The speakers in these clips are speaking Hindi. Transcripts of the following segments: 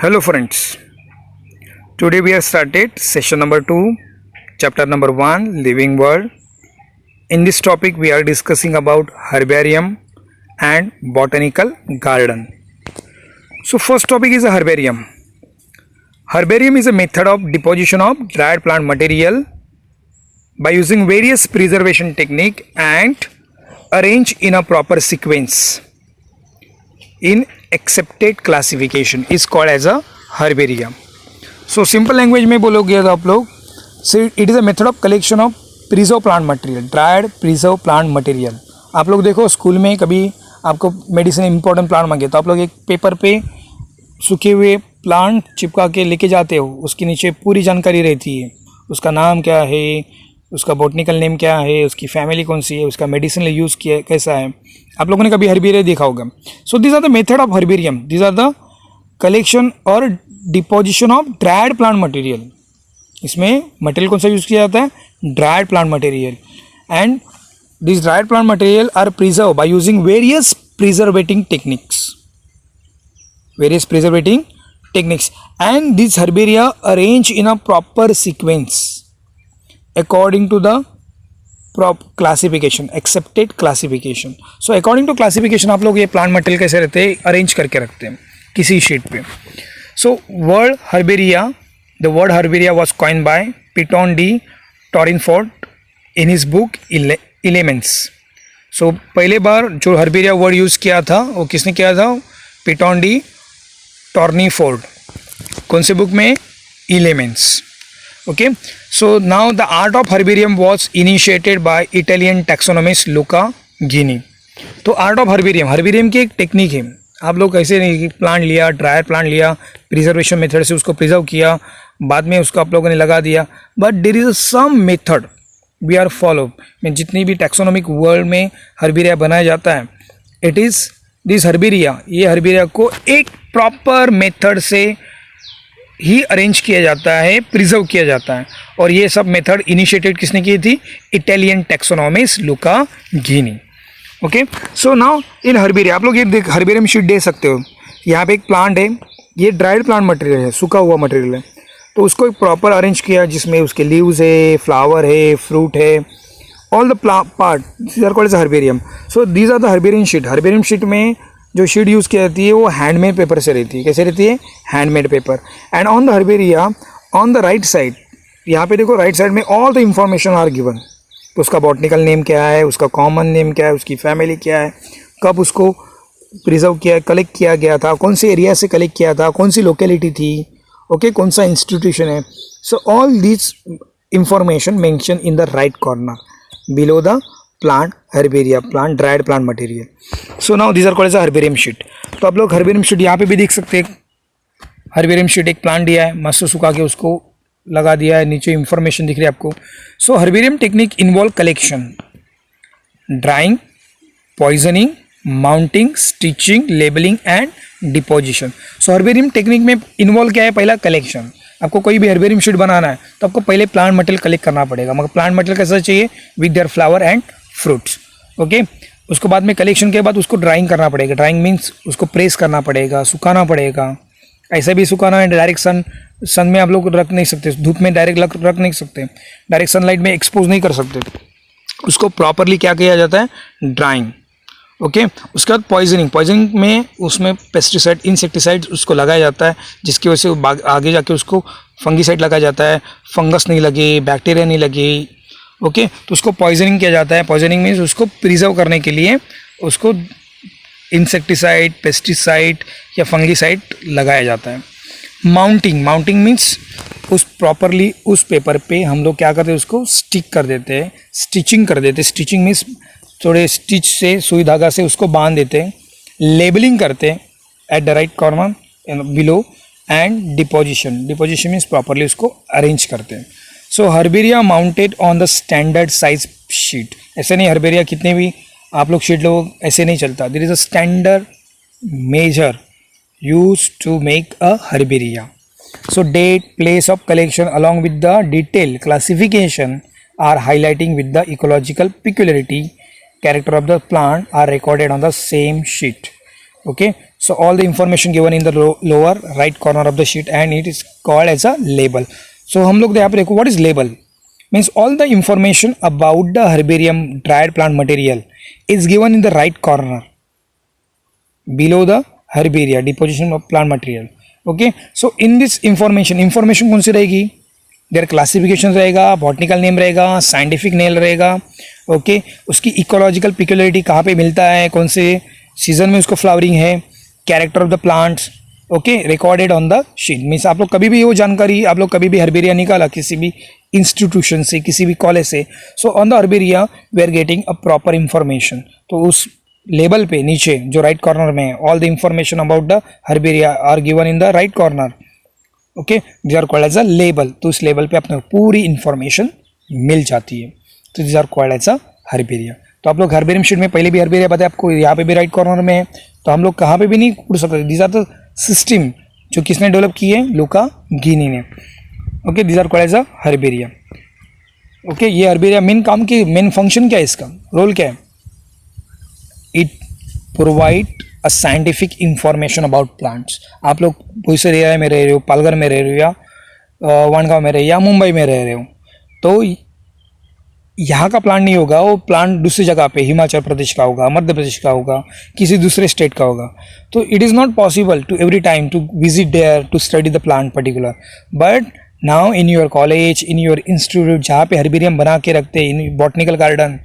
Hello friends, today we have started session number 2, chapter number 1, Living World. In this topic we are discussing about herbarium and botanical garden. So first topic is a herbarium. Herbarium is a method of deposition of dried plant material by using various preservation technique and arrange in a proper sequence in accepted classification is called as a herbarium. So simple language में बोलोगे तो आप लोग, so it is a method of collection of preserved plant material, dried preserved plant material. आप लोग देखो स्कूल में कभी आपको मेडिसिन इंपॉर्टेंट प्लांट मांगे तो आप लोग एक पेपर पे सूखे हुए प्लांट चिपका के लेके जाते हो, उसके नीचे पूरी जानकारी रहती है, उसका नाम क्या है, उसका बॉटनिकल नेम क्या है, उसकी फैमिली कौन सी है, उसका मेडिसिन यूज़ किया कैसा है. आप लोगों ने कभी हर्बेरियम देखा होगा. So this are the method of herbarium, this are the collection और deposition of dried plant material. इसमें मटेरियल कौन सा यूज़ किया जाता है, dried plant material. And this dried plant material are preserve by using various preserving techniques and these herbaria arranged in a proper sequence according to the classification, accepted classification. So according to classification आप लोग ये प्लांट मटेरियल कैसे रहते हैं, अरेंज करके रखते हैं किसी शीट पे. So word herbaria, the word herbaria was coined by Piton D. Torinford in his book Elements. So पहले बार जो हर्बेरिया वर्ड यूज़ किया था वो किसने किया था, पिटॉन डी टॉर्नीफोर्ड. कौन से बुक में, Elements. Okay, so now the art of herbarium was initiated by Italian taxonomist Luca Ghini. तो आर्ट ऑफ हर्बेरियम की एक टेक्निक है. आप लोग कैसे नहीं, प्लांट लिया, ड्रायर प्लांट लिया, प्रिजर्वेशन मेथड से उसको प्रिजर्व किया, बाद में उसको आप लोगों ने लगा दिया. But there is some method we are follow. जितनी भी टैक्सोनॉमिक वर्ल्ड में हर्बेरिया बनाया जाता है, इट इज़ दिस हर्बेरिया, ये हर्बेरिया को एक प्रॉपर मेथड से ही अरेंज किया जाता है, प्रिजर्व किया जाता है. और ये सब मेथड इनिशिएटेड किसने की थी, Italian taxonomist Luca Ghini. Okay, so now in herbaria आप लोग ये हर्बेरियम शीट दे सकते हो. यहाँ पे एक प्लांट है, ये ड्राइड प्लांट मटेरियल है, सूखा हुआ मटेरियल है, तो उसको एक प्रॉपर अरेंज किया जिसमें उसके लीव्स है, फ्लावर है, फ्रूट है, all the part, these are called as herbarium. So these are the herbarium sheet. Herbarium sheet में जो शीट यूज़ की जाती है वो हैंडमेड पेपर से रहती है. कैसे रहती है, handmade paper. And on the herbaria on the right side, यहाँ पे देखो राइट साइड में all the information are given. तो उसका बॉटनिकल नेम क्या है, उसका कॉमन नेम क्या है, उसकी फैमिली क्या है, कब उसको प्रिजर्व किया, कलेक्ट किया गया था, कौन से एरिया से कलेक्ट किया था, कौन सी लोकेलिटी थी, ओके, कौन सा इंस्टीट्यूशन है. So all this information mention in the right corner below the plant herbaria, plant dried plant material. So now this are called as a herbarium sheet. तो आप लोग हर्बेरियम शीट यहाँ पे भी देख सकते हैं. हर्बेरियम शीट एक प्लांट दिया है, मस्त सुखा के उसको लगा दिया है, नीचे इंफॉर्मेशन दिख रही है आपको. So herbarium technique involve collection, drying, poisoning, mounting, stitching, labelling and deposition. So herbarium technique में इन्वॉल्व क्या है, पहला कलेक्शन. आपको कोई भी हर्बेरियम शीट बनाना है तो आपको पहले प्लांट मटेरियल कलेक्ट करना पड़ेगा. मगर प्लांट मटेरियल कैसा चाहिए, with their flower and fruits. Okay, उसको बाद में कलेक्शन के बाद उसको ड्राइंग करना पड़ेगा. ड्राइंग मीन्स उसको प्रेस करना पड़ेगा, सुखाना पड़ेगा. ऐसा भी सुखाना है, डायरेक्ट सन में आप लोग रख नहीं सकते, धूप में डायरेक्ट रख नहीं सकते, डायरेक्ट सनलाइट में एक्सपोज नहीं कर सकते. उसको प्रॉपरली क्या किया जाता है, ड्राइंग. ओके, उसके बाद पॉइजनिंग में उसमें पेस्टिसाइड, इंसेक्टिसाइड उसको लगाया जाता है, जिसकी वजह से आगे जाके उसको फंगीसाइड लगाया जाता है, फंगस नहीं लगे, बैक्टीरिया नहीं लगे. ओके, तो उसको पॉइजनिंग किया जाता है. पॉइजनिंग मीन्स उसको प्रिजर्व करने के लिए उसको इंसेक्टिसाइड, पेस्टिसाइड या फंगीसाइड लगाया जाता है. माउंटिंग मीन्स उस प्रॉपरली उस पेपर पे हम लोग क्या करते हैं, उसको स्टिक कर देते हैं, स्टिचिंग कर देते हैं. स्टिचिंग मीन्स थोड़े स्टिच से, सुई धागा से उसको बांध देते हैं. लेबलिंग करते हैं at the right corner below. And deposition means properly उसको अरेंज करते हैं. So herbaria mounted on the standard size sheet. ऐसे नहीं हर्बेरिया कितने भी आप लोग शीट लोग ऐसे नहीं चलता. There is a standard measure use to make a herbaria. So date, place of collection along with the detailed classification are highlighting with the ecological peculiarity character of the plant are recorded on the same sheet. Okay, So all the information given in the lower right corner of the sheet and it is called as a label. So हम लोग यहाँ पे देखो what is label means all the information about the herbarium dried plant material is given in the right corner below the herbaria deposition of plant material. Okay, so in this information कौन सी रहेगी, देयर क्लासिफिकेशन रहेगा, बॉटनिकल नेम रहेगा, साइंटिफिक नेम रहेगा. ओके, उसकी इकोलॉजिकल पिक्युलरिटी कहाँ पे मिलता है, कौन से सीजन में उसको फ्लावरिंग है, character of the plants. Okay, recorded on the sheet. Means आप लोग कभी भी वो जानकारी आप लोग कभी भी हर्बेरिया निकाला किसी भी इंस्टीट्यूशन से, किसी भी कॉलेज से, so on the herbaria we are getting a proper information. तो उस लेबल पे नीचे जो राइट कॉर्नर में all the information about the herbaria are given in the right corner. Okay, these are called as a label. तो इस लेबल पे अपने पूरी इंफॉर्मेशन मिल जाती है. तो these are called as a herbaria. तो आप लोग हर्बेरियम शीट में पहले भी हर्बेरिया बताया आपको, यहाँ पे भी राइट कॉर्नर में है. तो हम लोग कहाँ पे भी नहीं उड़ सकते. दीज आर द सिस्टम जो किसने डेवलप की है, लुका गिनी ने. Okay, these are called as a herbaria. Okay, ये हर्बेरिया मेन काम की मेन फंक्शन क्या है, इसका रोल क्या है, it provide a scientific information about plants. आप लोग बोईसर एरिया में रह रहे हो, पालघर में रह रहे हो, या वानगांव में रहे या मुंबई में रह रहे हो, तो यहाँ का प्लांट नहीं होगा, वो प्लांट दूसरी जगह पे हिमाचल प्रदेश का होगा, मध्य प्रदेश का होगा, किसी दूसरे स्टेट का होगा. तो it is not possible to every time to visit there to study the plant particular. But now in your college, in your institute जहाँ पे हर्बेरियम बना के रखते हैं, in botanical garden,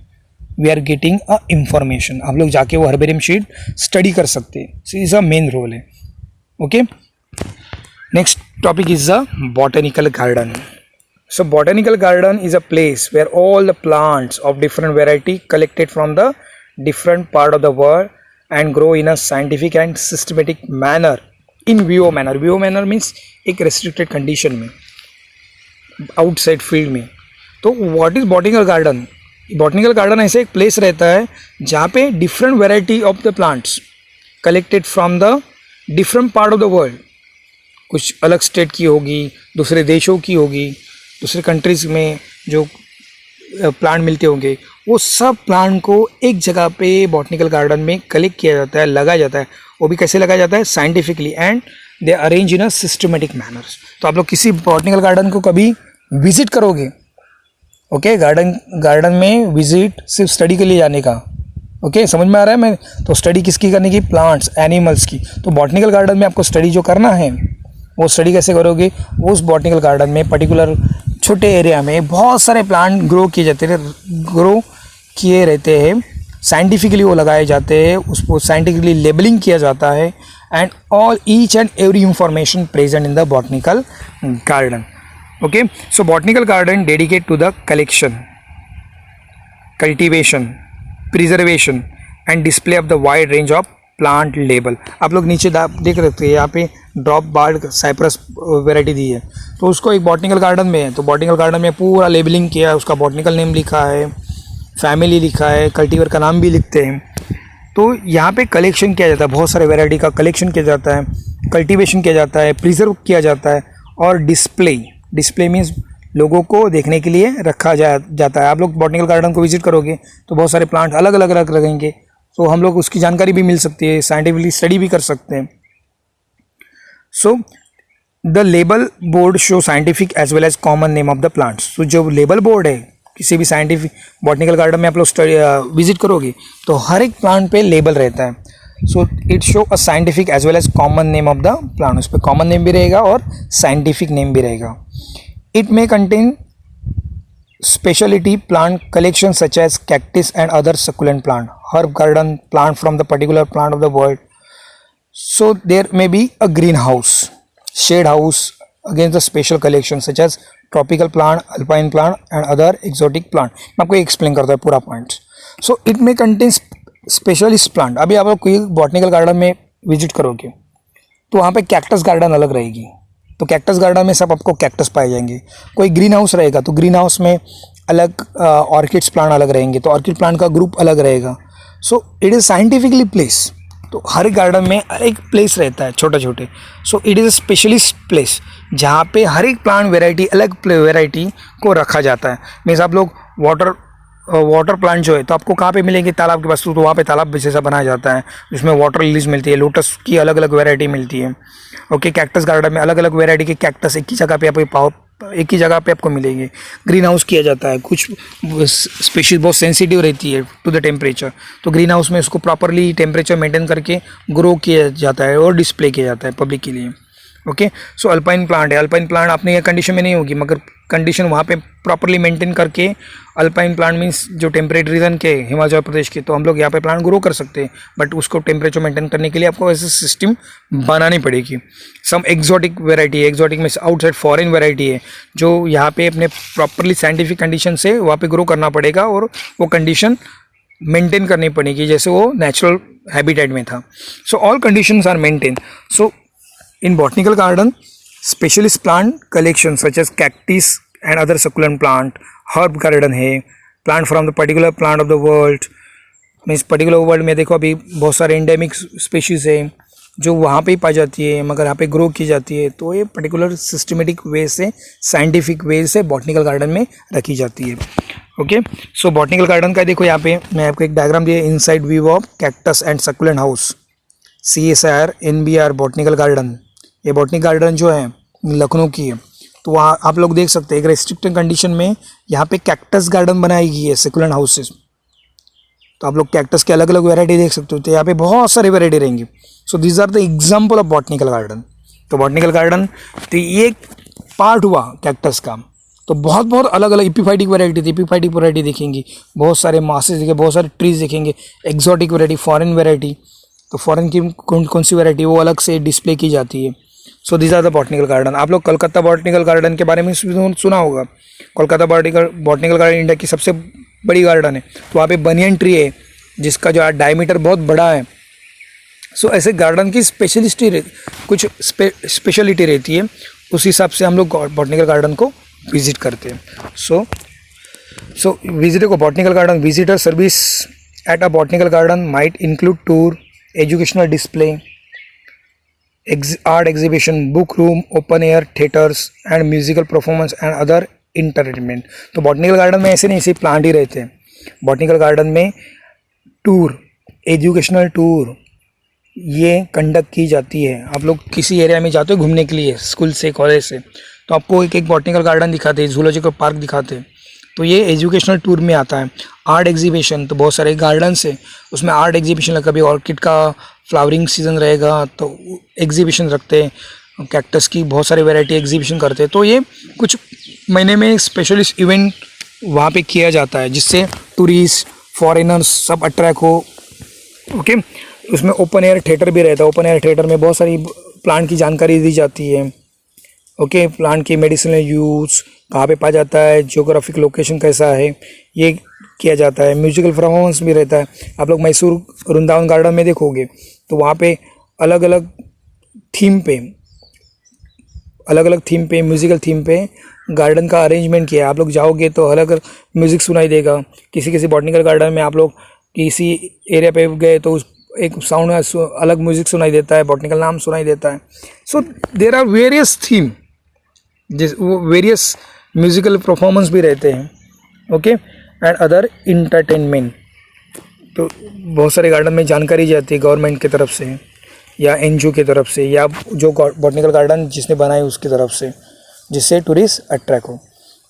we are getting a information. आप लोग जाके वो हर्बेरियम शीट स्टडी कर सकते हैं. So is a main role है. Okay, next topic is a botanical garden. So botanical garden is a place where all the plants of different variety collected from the different part of the world and grow in a scientific and systematic manner in VO manner. VO manner means एक restricted condition में, outside field में. तो what is botanical garden? Botanical garden ऐसे एक place रहता है जहाँ पे different variety of the plants collected from the different part of the world. कुछ अलग स्टेट की होगी, दूसरे देशों की होगी, दूसरे कंट्रीज़ में जो प्लांट मिलते होंगे, वो सब प्लांट को एक जगह पे बॉटनिकल गार्डन में कलेक्ट किया जाता है, लगाया जाता है. वो भी कैसे लगाया जाता है, scientifically, and they arrange in a systematic manners. तो आप लोग किसी बॉटनिकल गार्डन को कभी विजिट करोगे, ओके, गार्डन में विजिट सिर्फ स्टडी के लिए जाने का. ओके, समझ में आ रहा है. मैं तो स्टडी किसकी करने की, प्लांट्स, एनिमल्स की. तो बॉटनिकल गार्डन में आपको स्टडी जो करना है, वो स्टडी कैसे करोगे, उस बॉटनिकल गार्डन में पर्टिकुलर छोटे एरिया में बहुत सारे प्लांट ग्रो किए रहते हैं, साइंटिफिकली वो लगाए जाते हैं, उसको साइंटिफिकली लेबलिंग किया जाता है, and all each and every information present in the botanical garden. Okay, so botanical garden dedicate to the collection, cultivation, preservation and display of the wide range of plant label. आप लोग नीचे देख रहे थे, यहाँ पे ड्रॉप बार्ड साइप्रस वेराइटी दी है, तो उसको एक बॉटनिकल गार्डन में है. तो बॉटनिकल गार्डन में पूरा लेबलिंग किया है, उसका बॉटनिकल नेम लिखा है, फैमिली लिखा है, कल्टीवेटर का नाम भी लिखते हैं. तो यहाँ पे कलेक्शन किया जाता है, बहुत सारे वेराइटी का कलेक्शन किया जाता है, कल्टीवेशन किया जाता है, प्रिजर्व किया जाता है, और डिस्प्ले मीन्स लोगों को देखने के लिए रखा जाता है. आप लोग बॉटनिकल गार्डन को विजिट करोगे तो बहुत सारे प्लांट अलग अलग लगेंगे, तो हम लोग उसकी जानकारी भी मिल सकती है, साइंटिफिकली स्टडी भी कर सकते हैं. So the label board show scientific as well as common name of the plants. तो जो लेबल बोर्ड है किसी भी साइंटिफिक बॉटनिकल गार्डन में आप लोग विजिट करोगे तो हर एक प्लांट पे लेबल रहता है. So it show a scientific as well as common name of the plant. उस पर कॉमन नेम भी रहेगा और साइंटिफिक नेम भी रहेगा. It may contain specialty plant collections such as cactus and other succulent plant, herb garden, plant from the particular plant of the world. So there may be a greenhouse, shade house against the special collections such as tropical plant, alpine plant and other exotic plant. मैं आपको एक्सप्लेन करता है पूरा point. So it may contain specialist plant. अभी आप कोई बॉटनिकल गार्डन में विजिट करोगे तो वहाँ पे कैक्टस गार्डन अलग रहेगी, तो कैक्टस गार्डन में सब आपको कैक्टस पाए जाएंगे. कोई ग्रीन हाउस रहेगा तो ग्रीन हाउस में अलग ऑर्किड्स प्लांट अलग रहेंगे, तो ऑर्किड प्लांट का ग्रुप अलग रहेगा. So it is scientifically place. तो हर गार्डन में एक प्लेस रहता है छोटे छोटे. So it is a specialist place जहाँ पे हर एक प्लांट वेराइटी अलग वेराइटी को रखा जाता है. मीन्स आप लोग वाटर वाटर प्लांट जो है तो आपको कहाँ पे मिलेंगे, तालाब के पास। तो वहाँ पे तालाब जैसा बनाया जाता है जिसमें वाटर लिलीज मिलती है, लोटस की अलग अलग वैरायटी मिलती है। ओके, कैक्टस गार्डन में अलग अलग वैरायटी के कैक्टस एक ही जगह पे एक ही जगह पे आपको मिलेंगे। ग्रीन हाउस किया जाता है, कुछ स्पीशीज बहुत सेंसिटिव रहती है टू द टेम्परेचर, तो ग्रीन हाउस में उसको प्रॉपरली टेम्परेचर मेंटेन करके ग्रो किया जाता है और डिस्प्ले किया जाता है पब्लिक के लिए। ओके, सो अल्पाइन प्लांट है। अल्पाइन प्लांट अपने ये कंडीशन में नहीं होगी, मगर कंडीशन वहाँ पे प्रॉपरली मेंटेन करके, अल्पाइन प्लांट मीन्स जो टेम्परेट रीजन के हिमाचल प्रदेश के, तो हम लोग यहाँ पे प्लांट ग्रो कर सकते हैं, बट उसको टेम्परेचर मेंटेन करने के लिए आपको ऐसे सिस्टम बनानी पड़ेगी। सम एक्जॉटिक वेराइटी है, एक्जॉटिक में आउटसाइड फॉरेन वेराइटी है जो यहाँ पे अपने प्रॉपरली साइंटिफिक कंडीशन से वहाँ पे ग्रो करना पड़ेगा और वो कंडीशन मेंटेन करनी पड़ेगी जैसे वो नेचुरल हैबिटेट में था। So all conditions are maintain. So in botanical garden, specialist plant collection such as cactus and other succulent plant, herb garden है, plant from the particular plant of the world, means particular world में देखो अभी बहुत सारे एंडेमिक स्पीशीज़ है जो वहाँ पे ही पाई जाती है मगर यहाँ पे ग्रो की जाती है, तो ये पर्टिकुलर सिस्टमेटिक वे से, साइंटिफिक वे से बॉटनिकल गार्डन में रखी जाती है। ओके, सो बॉटनिकल गार्डन का देखो यहाँ पे मैं आपको एक डायग्राम दिया, inside view of cactus and succulent house, CSIR NBR botanical garden. ये बॉटनिक गार्डन जो है लखनऊ की है, तो वहाँ आप लोग देख सकते हैं एक रेस्ट्रिक्टेड कंडीशन में यहाँ पे कैक्टस गार्डन बनाई गई है, सेकुलेंट हाउसेस। तो आप लोग कैक्टस के अलग अलग वैरायटी देख सकते हो, तो यहाँ पे बहुत सारी वैरायटी रहेंगी। So these are the example of botanical garden. तो बॉटनिकल गार्डन तो ये पार्ट हुआ कैक्टस का, तो बहुत बहुत अलग अलग एपिफाइटिक वैरायटी थी, एपिफाइटिक वैरायटी देखेंगे, बहुत सारे मासेस देखेंगे, बहुत सारे ट्रीज देखेंगे, एक्जॉटिक वैरायटी, फॉरेन वैरायटी, तो फॉरेन की कौन सी वैरायटी वो अलग से डिस्प्ले की जाती है। So these are the botanical garden. आप लोग कलकत्ता बॉटनिकल गार्डन के बारे में सुना होगा। कोलकाता बॉटनिकल गार्डन इंडिया की सबसे बड़ी गार्डन है, तो वहाँ पे बनियन ट्री है जिसका जो डायमीटर बहुत बड़ा है। सो ऐसे गार्डन की कुछ स्पेशलिटी रहती है, उस हिसाब से हम लोग बॉटनिकल गार्डन को विजिट करते हैं। सो विजिटर को botanical garden visitor service at a botanical garden might include tour, educational display, art exhibition, book room, open air theatres and musical performance and other entertainment. तो बॉटनिकल गार्डन में ऐसे नहीं सिर्फ प्लांट ही रहते हैं, बॉटनिकल गार्डन में टूर, एजुकेशनल टूर ये कंडक्ट की जाती है। आप लोग किसी एरिया में जाते हो घूमने के लिए स्कूल से, कॉलेज से, तो आपको एक बॉटनिकल गार्डन दिखाते हैं, जूलॉजिकल पार्क दिखाते हैं, तो ये एजुकेशनल टूर में आता है। आर्ट एग्जीबिशन, तो बहुत सारे गार्डन्स है उसमें आर्ट एग्जीबिशन लगा, कभी ऑर्किड का फ्लावरिंग सीजन रहेगा तो एग्जीबिशन रखते हैं, कैक्टस की बहुत सारी वैरायटी एग्जीबिशन करते हैं। तो ये कुछ महीने में स्पेशलिस्ट इवेंट वहाँ पे किया जाता है जिससे टूरिस्ट, फॉरेनर्स सब अट्रैक्ट हो। ओके, उसमें ओपन एयर थिएटर भी रहता है। ओपन एयर थिएटर में बहुत सारी प्लांट की जानकारी दी जाती है। ओके, प्लांट की मेडिसिनल यूज़ कहाँ पे पाया जाता है, जियोग्राफिक लोकेशन कैसा है, ये किया जाता है। म्यूजिकल परफॉर्मेंस भी रहता है। आप लोग मैसूर वृंदावन गार्डन में देखोगे तो वहाँ पे अलग अलग थीम पे म्यूजिकल थीम पे गार्डन का अरेंजमेंट किया है। आप लोग जाओगे तो अलग अलग म्यूज़िक सुनाई देगा। किसी बॉटनिकल गार्डन में आप लोग किसी एरिया पे गए तो उस एक साउंड अलग म्यूज़िक सुनाई देता है, बॉटनिकल नाम सुनाई देता है। सो देर आर वेरियस थीम, वो वेरियस म्यूज़िकल परफॉर्मेंस भी रहते हैं। Okay, and other entertainment. तो बहुत सारे गार्डन में जानकारी जाती है गवर्नमेंट की तरफ से या NGO की तरफ से या जो बॉटनिकल गार्डन जिसने बनाए उसकी तरफ से, जिससे टूरिस्ट अट्रैक्ट हो।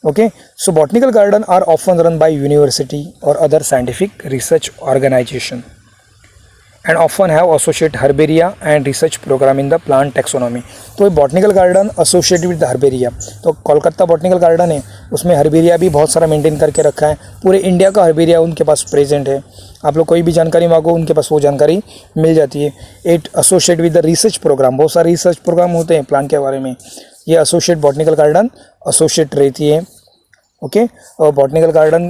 Okay, so botanical garden are often run by university और other scientific research organisation and often have associate herbaria and research programme in the plant taxonomy. तो ये botanical garden associated with herbaria, तो कोलकाता बॉटनिकल गार्डन है उसमें हर्बेरिया भी बहुत सारा मेंटेन करके रखा है। पूरे इंडिया का हर्बेरिया उनके पास प्रेजेंट है। आप लोग कोई भी जानकारी मांगो उनके पास वो जानकारी मिल जाती है। It associate with the research program, बहुत सारे रिसर्च प्रोग्राम होते हैं प्लांट के बारे में, ये एसोसिएट बॉटनिकल गार्डन एसोसिएट रहती है। ओके, और बॉटनिकल गार्डन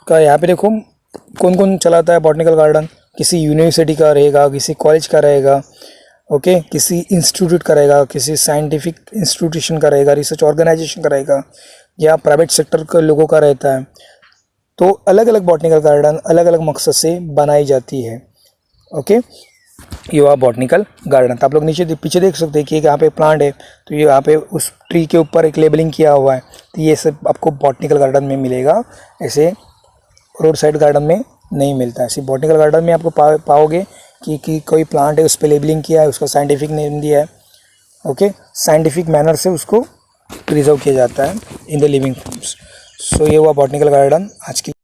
का यहाँ पे देखो कौन कौन चलाता है बॉटनिकल गार्डन। किसी यूनिवर्सिटी का रहेगा, किसी कॉलेज का रहेगा, ओके, किसी इंस्टीट्यूट का रहेगा, किसी साइंटिफिक इंस्टीट्यूशन का रहेगा, रिसर्च ऑर्गेनाइजेशन का रहेगा, या प्राइवेट सेक्टर के लोगों का रहता है। तो अलग अलग बॉटनिकल गार्डन अलग अलग मकसद से बनाई जाती है। ओके, ये हुआ बॉटनिकल गार्डन। तो आप लोग नीचे पीछे देख सकते हैं कि यहाँ पे प्लांट है, तो ये यहाँ पे उस ट्री के ऊपर एक लेबलिंग किया हुआ है, तो ये सब आपको बॉटनिकल गार्डन में मिलेगा ऐसे रोड साइड गार्डन में नहीं मिलता है। सिर्फ बॉटनिकल गार्डन में आपको पाओगे कि कोई प्लांट है उस पर लेबलिंग किया है, उसका साइंटिफिक नेम दिया है, ओके, साइंटिफिक मैनर से उसको प्रिजर्व किया जाता है इन द लिविंग फॉर्म्स। सो ये हुआ बॉटनिकल गार्डन आज की।